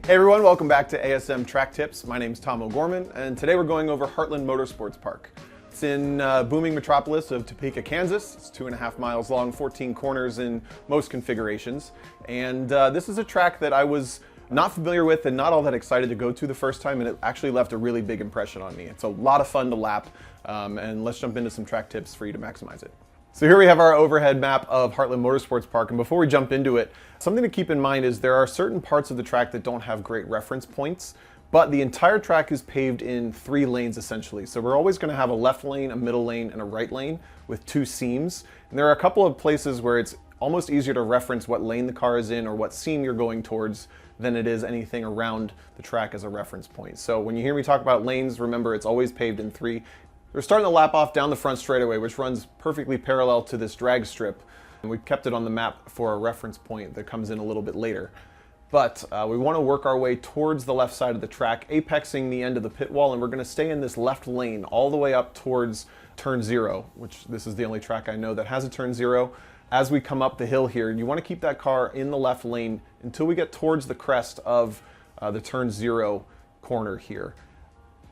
Hey everyone, welcome back to ASM Track Tips. My name's Tomo and today we're going over Heartland Motorsports Park. It's in booming metropolis of Topeka, Kansas. It's 2.5 miles long, 14 corners in most configurations. And this is a track that I was not familiar with and not all that excited to go to the first time, and it actually left a really big impression on me. It's a lot of fun to lap, and let's jump into some track tips for you to maximize it. So here we have our overhead map of Heartland Motorsports Park, and before we jump into it, something to keep in mind is there are certain parts of the track that don't have great reference points, but the entire track is paved in 3 lanes essentially. So we're always going to have a left lane, a middle lane, and a right lane with 2 seams. And there are a couple of places where it's almost easier to reference what lane the car is in or what seam you're going towards than it is anything around the track as a reference point. So when you hear me talk about lanes, remember it's always paved in 3. We're starting to lap off down the front straightaway, which runs perfectly parallel to this drag strip. And we've kept it on the map for a reference point that comes in a little bit later. But we want to work our way towards the left side of the track, apexing the end of the pit wall, and we're going to stay in this left lane all the way up towards turn 0, which this is the only track I know that has a turn 0. As we come up the hill here, you want to keep that car in the left lane until we get towards the crest of the turn 0 corner here.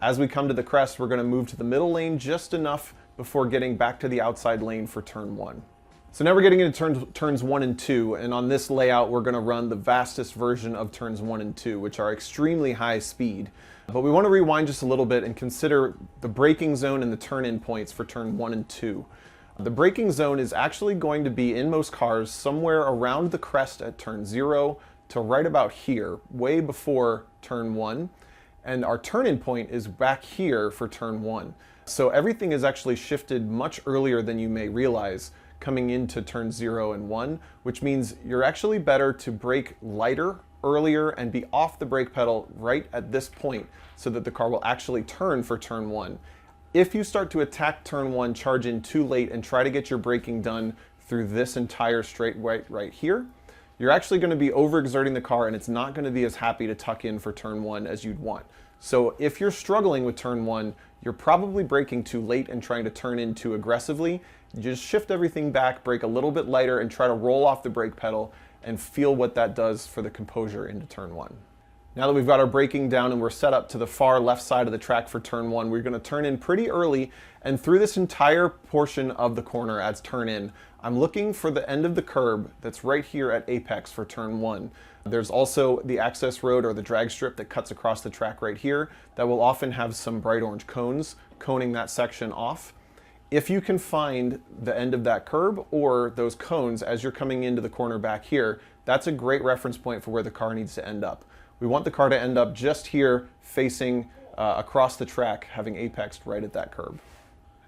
As we come to the crest, we're going to move to the middle lane just enough before getting back to the outside lane for turn 1. So now we're getting into turns 1 and 2, and on this layout we're going to run the fastest version of turns 1 and 2, which are extremely high speed. But we want to rewind just a little bit and consider the braking zone and the turn-in points for turn 1 and 2. The braking zone is actually going to be, in most cars, somewhere around the crest at turn 0 to right about here, way before turn 1. And our turn-in point is back here for turn 1. So everything is actually shifted much earlier than you may realize coming into turn 0 and 1, which means you're actually better to brake lighter earlier and be off the brake pedal right at this point so that the car will actually turn for turn 1. If you start to attack turn 1, charge in too late, and try to get your braking done through this entire straight right here, you're actually going to be overexerting the car and it's not going to be as happy to tuck in for turn 1 as you'd want. So if you're struggling with turn 1, you're probably braking too late and trying to turn in too aggressively. You just shift everything back, brake a little bit lighter, and try to roll off the brake pedal and feel what that does for the composure into turn 1. Now that we've got our braking down and we're set up to the far left side of the track for turn 1, we're going to turn in pretty early, and through this entire portion of the corner as turn in, I'm looking for the end of the curb that's right here at apex for turn 1. There's also the access road or the drag strip that cuts across the track right here that will often have some bright orange cones coning that section off. If you can find the end of that curb or those cones as you're coming into the corner back here, that's a great reference point for where the car needs to end up. We want the car to end up just here facing across the track, having apexed right at that curb.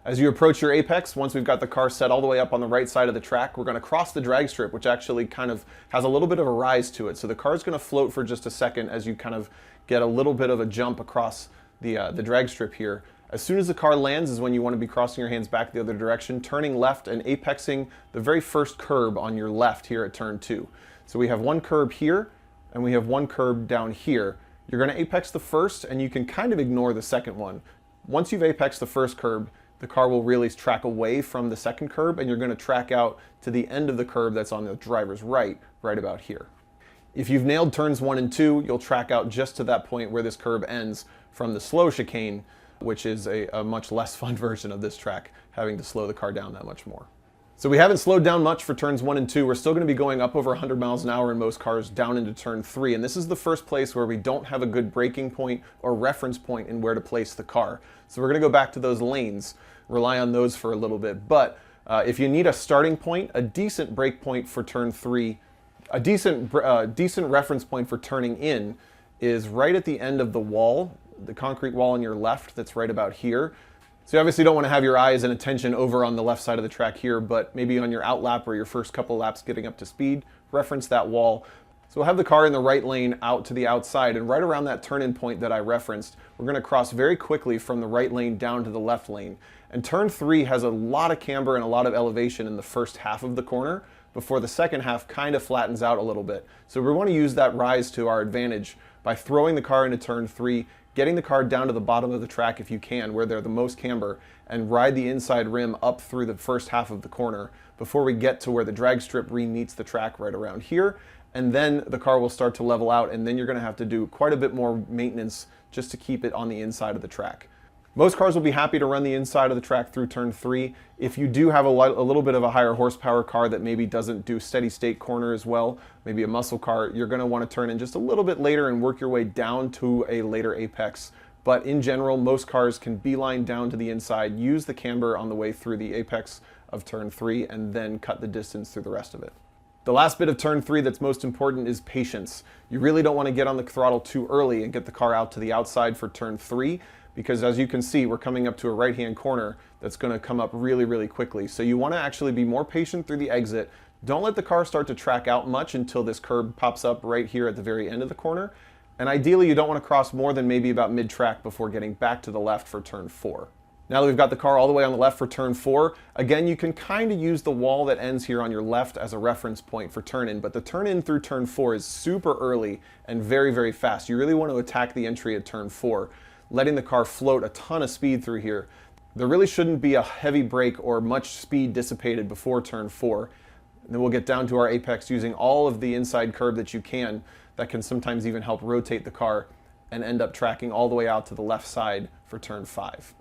As you approach your apex, once we've got the car set all the way up on the right side of the track, we're going to cross the drag strip, which actually kind of has a little bit of a rise to it. So the car's going to float for just a second as you kind of get a little bit of a jump across the drag strip here. As soon as the car lands is when you want to be crossing your hands back the other direction, turning left and apexing the very first curb on your left here at turn 2. So we have one curb here and we have one curb down here. You're going to apex the first and you can kind of ignore the second one. Once you've apexed the first curb, the car will really track away from the second curb and you're going to track out to the end of the curb that's on the driver's right about here. If you've nailed turns 1 and 2, you'll track out just to that point where this curb ends from the slow chicane, which is a much less fun version of this track, having to slow the car down that much more. So we haven't slowed down much for turns 1 and 2. We're still going to be going up over 100 miles an hour in most cars down into turn 3. And this is the first place where we don't have a good braking point or reference point in where to place the car. So we're going to go back to those lanes, rely on those for a little bit. But if you need a starting point, a decent brake point for turn 3, a decent reference point for turning in is right at the end of the wall, the concrete wall on your left that's right about here. So you obviously don't want to have your eyes and attention over on the left side of the track here, but maybe on your outlap or your first couple laps getting up to speed, reference that wall. So we'll have the car in the right lane out to the outside, and right around that turn-in point that I referenced, we're going to cross very quickly from the right lane down to the left lane. And turn 3 has a lot of camber and a lot of elevation in the first half of the corner before the second half kind of flattens out a little bit. So we want to use that rise to our advantage by throwing the car into turn 3, getting the car down to the bottom of the track if you can, where they're the most camber, and ride the inside rim up through the first half of the corner before we get to where the drag strip re-meets the track right around here. and then the car will start to level out, and then you're going to have to do quite a bit more maintenance just to keep it on the inside of the track. Most cars will be happy to run the inside of the track through turn 3. If you do have a little bit of a higher horsepower car that maybe doesn't do steady state corner as well, maybe a muscle car, you're going to want to turn in just a little bit later and work your way down to a later apex. But in general, most cars can beeline down to the inside, use the camber on the way through the apex of turn 3, and then cut the distance through the rest of it. The last bit of turn 3 that's most important is patience. You really don't want to get on the throttle too early and get the car out to the outside for turn 3, because as you can see, we're coming up to a right-hand corner that's going to come up really, really quickly. So you want to actually be more patient through the exit. Don't let the car start to track out much until this curb pops up right here at the very end of the corner. And ideally, you don't want to cross more than maybe about mid-track before getting back to the left for turn 4. Now that we've got the car all the way on the left for turn 4, again, you can kind of use the wall that ends here on your left as a reference point for turn-in, but the turn-in through turn 4 is super early and very, very fast. You really want to attack the entry at turn 4, letting the car float a ton of speed through here. There really shouldn't be a heavy brake or much speed dissipated before turn 4. And then we'll get down to our apex using all of the inside curb that you can. That can sometimes even help rotate the car and end up tracking all the way out to the left side for turn 5.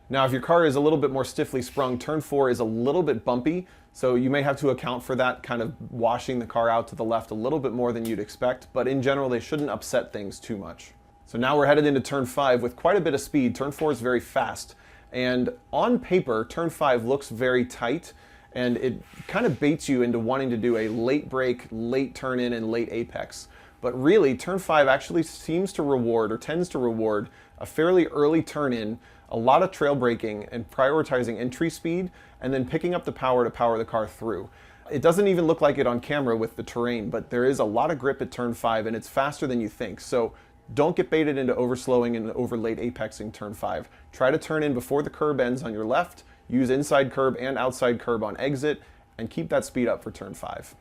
Now, if your car is a little bit more stiffly sprung, turn 4 is a little bit bumpy, so you may have to account for that, kind of washing the car out to the left a little bit more than you'd expect, but in general, they shouldn't upset things too much. So now we're headed into turn 5 with quite a bit of speed. Turn 4 is very fast, and on paper, turn 5 looks very tight, and it kind of baits you into wanting to do a late brake, late turn in, and late apex. But really, turn 5 actually seems to reward, or tends to reward, a fairly early turn in, a lot of trail braking, and prioritizing entry speed, and then picking up the power to power the car through. It doesn't even look like it on camera with the terrain, but there is a lot of grip at turn 5, and it's faster than you think. So don't get baited into overslowing and over late apexing turn 5. Try to turn in before the curb ends on your left, use inside curb and outside curb on exit, and keep that speed up for turn 5.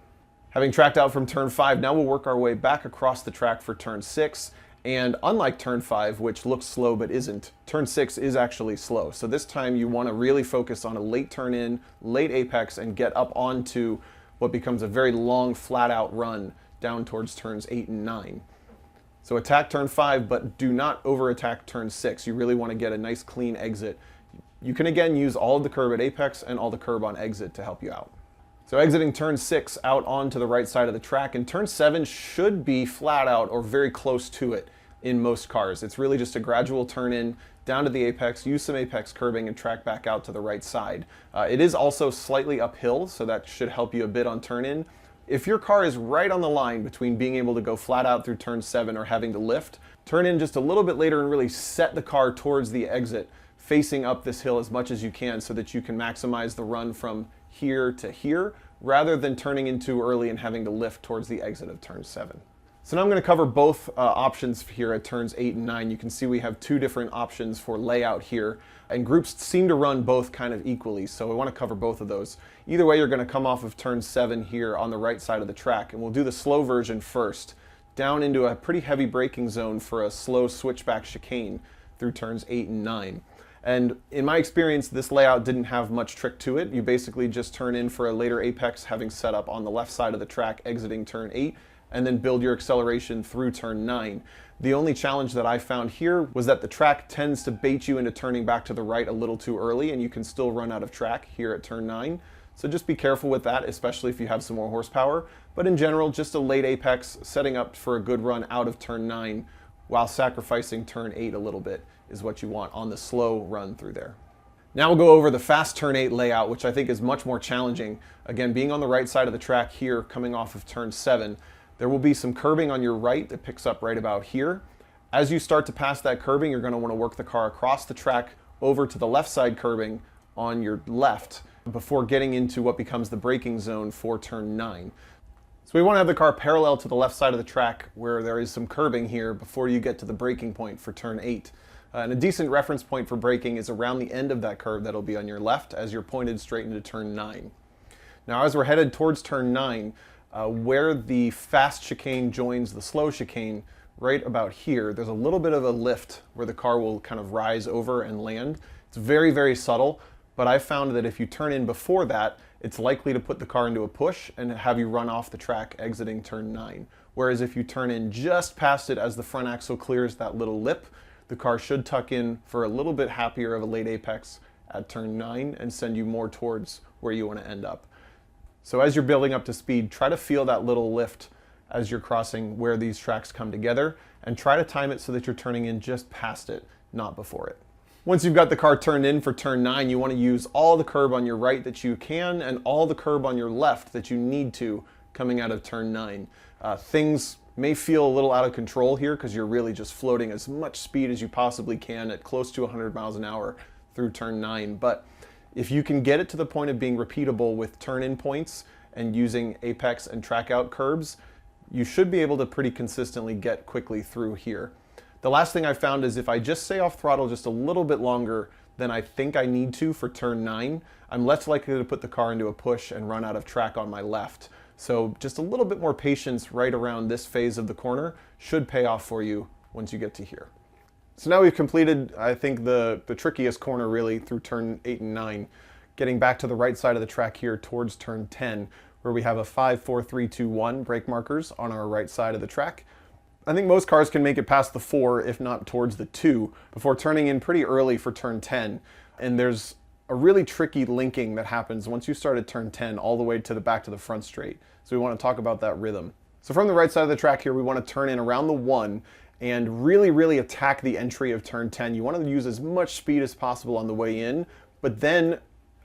Having tracked out from turn 5, now we'll work our way back across the track for turn 6. And unlike turn 5, which looks slow but isn't, turn 6 is actually slow. So this time you want to really focus on a late turn in, late apex, and get up onto what becomes a very long flat out run down towards turns 8 and 9. So attack turn 5, but do not over attack turn 6. You really want to get a nice clean exit. You can again use all of the curb at apex and all the curb on exit to help you out. So exiting turn 6 out onto the right side of the track, and turn 7 should be flat out or very close to it in most cars. It's really just a gradual turn in down to the apex, use some apex curbing, and track back out to the right side. It is also slightly uphill, so that should help you a bit on turn in. If your car is right on the line between being able to go flat out through turn 7 or having to lift, turn in just a little bit later and really set the car towards the exit, facing up this hill as much as you can so that you can maximize the run from here to here, rather than turning in too early and having to lift towards the exit of turn 7. So now I'm going to cover both options here at turns 8 and 9. You can see we have two different options for layout here, and groups seem to run both kind of equally, so we want to cover both of those. Either way, you're going to come off of turn 7 here on the right side of the track, and we'll do the slow version first, down into a pretty heavy braking zone for a slow switchback chicane through turns 8 and 9. And in my experience, this layout didn't have much trick to it. You basically just turn in for a later apex, having set up on the left side of the track exiting turn 8, and then build your acceleration through turn 9. The only challenge that I found here was that the track tends to bait you into turning back to the right a little too early, and you can still run out of track here at turn 9. So just be careful with that, especially if you have some more horsepower. But in general, just a late apex, setting up for a good run out of turn 9 while sacrificing turn 8 a little bit is what you want on the slow run through there. Now we'll go over the fast turn 8 layout, which I think is much more challenging. Again, being on the right side of the track here, coming off of turn 7, there will be some curbing on your right that picks up right about here. As you start to pass that curbing, you're going to want to work the car across the track over to the left side curbing on your left before getting into what becomes the braking zone for turn 9. So we want to have the car parallel to the left side of the track where there is some curbing here before you get to the braking point for turn 8. And a decent reference point for braking is around the end of that curve that'll be on your left as you're pointed straight into turn 9. Now as we're headed towards turn 9, where the fast chicane joins the slow chicane, right about here, there's a little bit of a lift where the car will kind of rise over and land. It's very, very subtle, but I found that if you turn in before that, it's likely to put the car into a push and have you run off the track exiting turn 9. Whereas if you turn in just past it as the front axle clears that little lip, the car should tuck in for a little bit happier of a late apex at turn 9 and send you more towards where you want to end up. So as you're building up to speed, try to feel that little lift as you're crossing where these tracks come together, and try to time it so that you're turning in just past it, not before it. Once you've got the car turned in for turn 9, you want to use all the curb on your right that you can and all the curb on your left that you need to coming out of turn 9. Things may feel a little out of control here because you're really just floating as much speed as you possibly can at close to 100 miles an hour through turn 9. But if you can get it to the point of being repeatable with turn-in points and using apex and track-out curbs, you should be able to pretty consistently get quickly through here. The last thing I found is if I just stay off throttle just a little bit longer than I think I need to for turn 9, I'm less likely to put the car into a push and run out of track on my left. So just a little bit more patience right around this phase of the corner should pay off for you once you get to here. So now we've completed, I think, the trickiest corner really through turn 8 and 9, getting back to the right side of the track here towards turn 10, where we have a 5, 4, 3, 2, 1 brake markers on our right side of the track. I think most cars can make it past the 4, if not towards the 2, before turning in pretty early for turn 10. And there's a really tricky linking that happens once you start at turn 10 all the way to the back to the front straight. So we want to talk about that rhythm. So from the right side of the track here, we want to turn in around the 1 and really attack the entry of turn 10. You want to use as much speed as possible on the way in, but then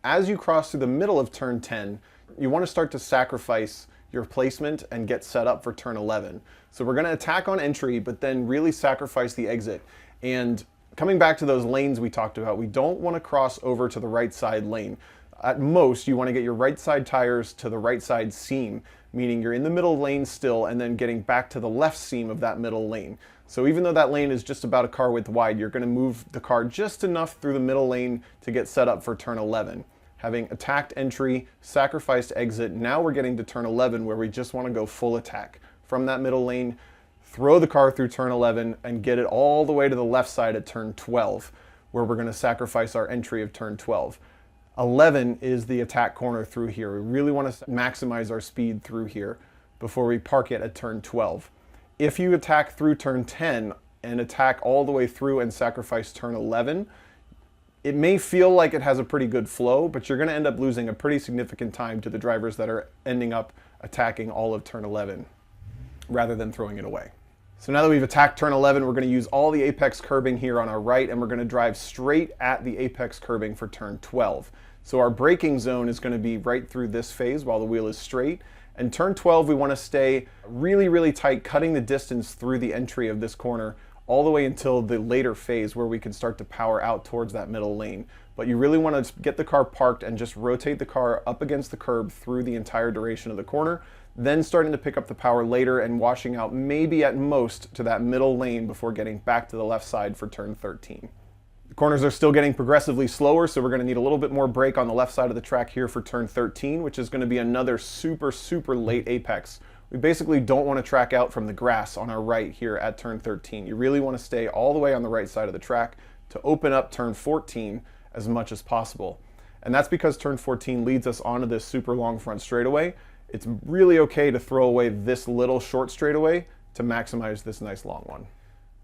as you cross through the middle of turn 10, you want to start to sacrifice your placement and get set up for turn 11. So we're going to attack on entry, but then really sacrifice the exit. And coming back to those lanes we talked about, we don't want to cross over to the right side lane. At most, you want to get your right side tires to the right side seam, meaning you're in the middle lane still and then getting back to the left seam of that middle lane. So even though that lane is just about a car width wide, you're going to move the car just enough through the middle lane to get set up for turn 11. Having attacked entry, sacrificed exit, now we're getting to turn 11 where we just want to go full attack. From that middle lane, throw the car through turn 11 and get it all the way to the left side at turn 12, where we're going to sacrifice our entry of turn 12. 11 is the attack corner through here. We really want to maximize our speed through here before we park it at turn 12. If you attack through turn 10 and attack all the way through and sacrifice turn 11, it may feel like it has a pretty good flow, but you're going to end up losing a pretty significant time to the drivers that are ending up attacking all of turn 11 rather than throwing it away. So now that we've attacked turn 11, we're going to use all the apex curbing here on our right, and we're going to drive straight at the apex curbing for turn 12. So our braking zone is going to be right through this phase while the wheel is straight. And turn 12, we want to stay really tight, cutting the distance through the entry of this corner all the way until the later phase where we can start to power out towards that middle lane. But you really want to get the car parked and just rotate the car up against the curb through the entire duration of the corner, then starting to pick up the power later and washing out maybe at most to that middle lane before getting back to the left side for turn 13. The corners are still getting progressively slower, so we're going to need a little bit more brake on the left side of the track here for turn 13, which is going to be another super late apex. We basically don't want to track out from the grass on our right here at turn 13. You really want to stay all the way on the right side of the track to open up turn 14 as much as possible. And that's because turn 14 leads us onto this super long front straightaway. It's really okay to throw away this little short straightaway to maximize this nice long one.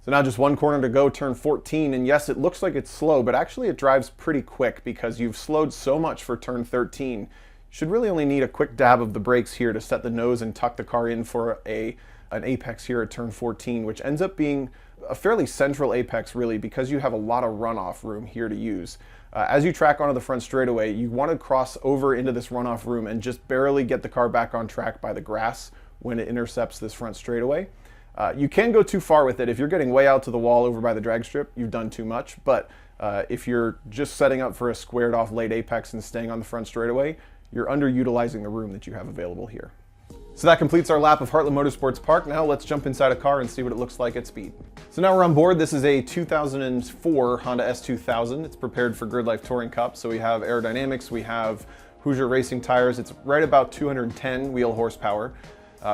So now just one corner to go, turn 14, and yes, it looks like it's slow, but actually it drives pretty quick because you've slowed so much for turn 13. You should really only need a quick dab of the brakes here to set the nose and tuck the car in for an apex here at turn 14, which ends up being a fairly central apex really because you have a lot of runoff room here to use. As you track onto the front straightaway, you want to cross over into this runoff room and just barely get the car back on track by the grass when it intercepts this front straightaway. You can go too far with it. If you're getting way out to the wall over by the drag strip, you've done too much. But if you're just setting up for a squared off late apex and staying on the front straightaway, you're underutilizing the room that you have available here. So that completes our lap of Heartland Motorsports Park. Now let's jump inside a car and see what it looks like at speed. So now we're on board. This is a 2004 Honda S2000. It's prepared for Grid Life Touring Cup. So we have aerodynamics, we have Hoosier Racing tires. It's right about 210 wheel horsepower.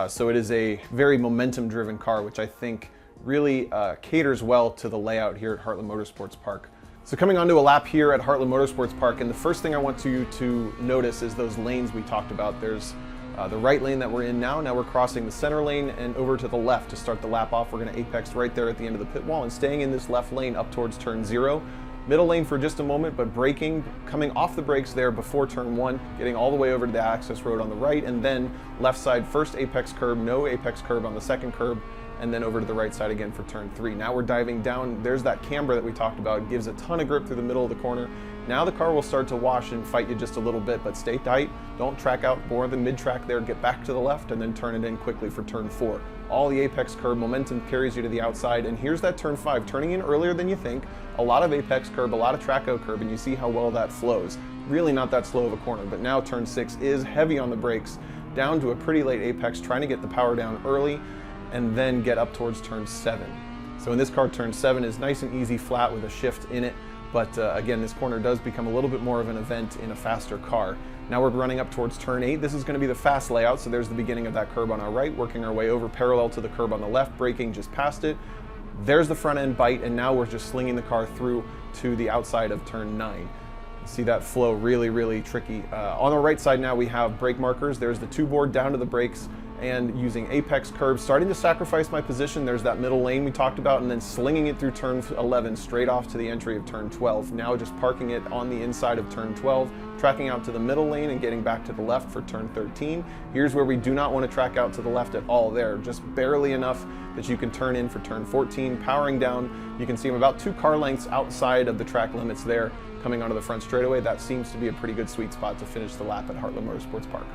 So it is a very momentum-driven car, which I think really caters well to the layout here at Heartland Motorsports Park. So coming onto a lap here at Heartland Motorsports Park, and the first thing I want you to notice is those lanes we talked about. There's the right lane that we're in now. Now we're crossing the center lane and over to the left to start the lap off. We're going to apex right there at the end of the pit wall and staying in this left lane up towards turn 0. Middle lane for just a moment, but braking, coming off the brakes there before turn 1, getting all the way over to the access road on the right, and then left side first apex curb, no apex curb on the second curb, and then over to the right side again for turn 3. Now we're diving down. There's that camber that we talked about. It gives a ton of grip through the middle of the corner. Now the car will start to wash and fight you just a little bit, but stay tight. Don't track out more than mid-track there. Get back to the left and then turn it in quickly for turn 4. All the apex curb momentum carries you to the outside, and here's that turn 5, turning in earlier than you think. A lot of apex curb, a lot of track out curb, and you see how well that flows. Really not that slow of a corner, but now turn 6 is heavy on the brakes, down to a pretty late apex, trying to get the power down early, and then get up towards turn 7. So in this car, turn 7 is nice and easy, flat with a shift in it. But again, this corner does become a little bit more of an event in a faster car. Now we're running up towards turn 8. This is going to be the fast layout, so there's the beginning of that curb on our right, working our way over parallel to the curb on the left, braking just past it. There's the front end bite, and now we're just slinging the car through to the outside of turn 9. See that flow really, really tricky. On the right side now we have brake markers. There's the 2-board down to the brakes and using apex curbs, starting to sacrifice my position. There's that middle lane we talked about, and then slinging it through turn 11 straight off to the entry of turn 12. Now just parking it on the inside of turn 12, tracking out to the middle lane and getting back to the left for turn 13. Here's where we do not want to track out to the left at all there, just barely enough that you can turn in for turn 14, powering down. You can see I'm about 2 car lengths outside of the track limits there, coming onto the front straightaway. That seems to be a pretty good sweet spot to finish the lap at Heartland Motorsports Park.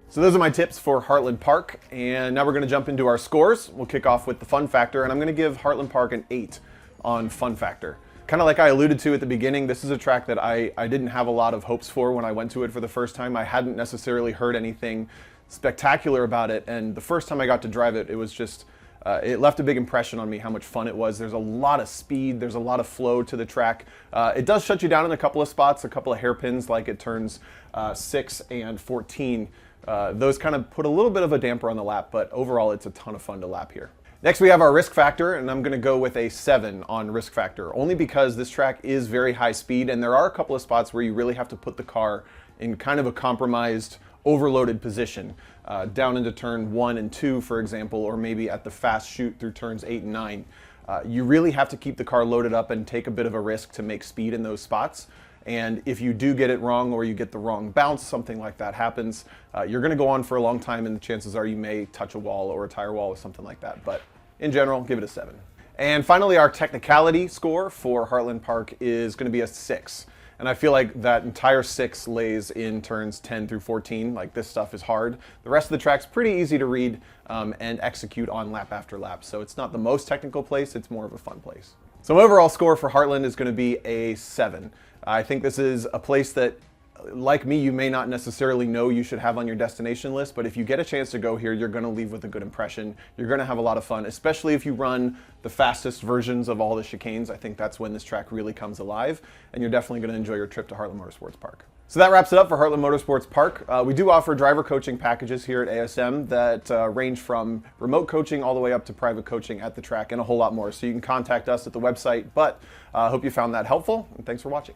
So those are my tips for Heartland Park, and now we're going to jump into our scores. We'll kick off with the fun factor, and I'm going to give Heartland Park an 8 on fun factor. Kind of like I alluded to at the beginning, this is a track that I didn't have a lot of hopes for when I went to it for the first time. I hadn't necessarily heard anything spectacular about it, and the first time I got to drive it, it was just, it left a big impression on me how much fun it was. There's a lot of speed, there's a lot of flow to the track. It does shut you down in a couple of spots, a couple of hairpins like at turns 6 and 14. Those kind of put a little bit of a damper on the lap, but overall it's a ton of fun to lap here. Next we have our risk factor, and I'm going to go with a 7 on risk factor, only because this track is very high speed, and there are a couple of spots where you really have to put the car in kind of a compromised, overloaded position, down into turn 1 and 2, for example, or maybe at the fast shoot through turns 8 and 9. You really have to keep the car loaded up and take a bit of a risk to make speed in those spots. And if you do get it wrong or you get the wrong bounce, something like that happens, you're going to go on for a long time, and the chances are you may touch a wall or a tire wall or something like that. But in general, give it a 7. And finally, our technicality score for Heartland Park is going to be a 6. And I feel like that entire 6 lays in turns 10 through 14. Like, this stuff is hard. The rest of the track's pretty easy to read and execute on lap after lap. So it's not the most technical place, it's more of a fun place. So my overall score for Heartland is going to be a 7. I think this is a place that, like me, you may not necessarily know you should have on your destination list, but if you get a chance to go here, you're going to leave with a good impression. You're going to have a lot of fun, especially if you run the fastest versions of all the chicanes. I think that's when this track really comes alive, and you're definitely going to enjoy your trip to Heartland Motorsports Park. So that wraps it up for Heartland Motorsports Park. We do offer driver coaching packages here at ASM that range from remote coaching all the way up to private coaching at the track and a whole lot more. So you can contact us at the website, but I hope you found that helpful, and thanks for watching.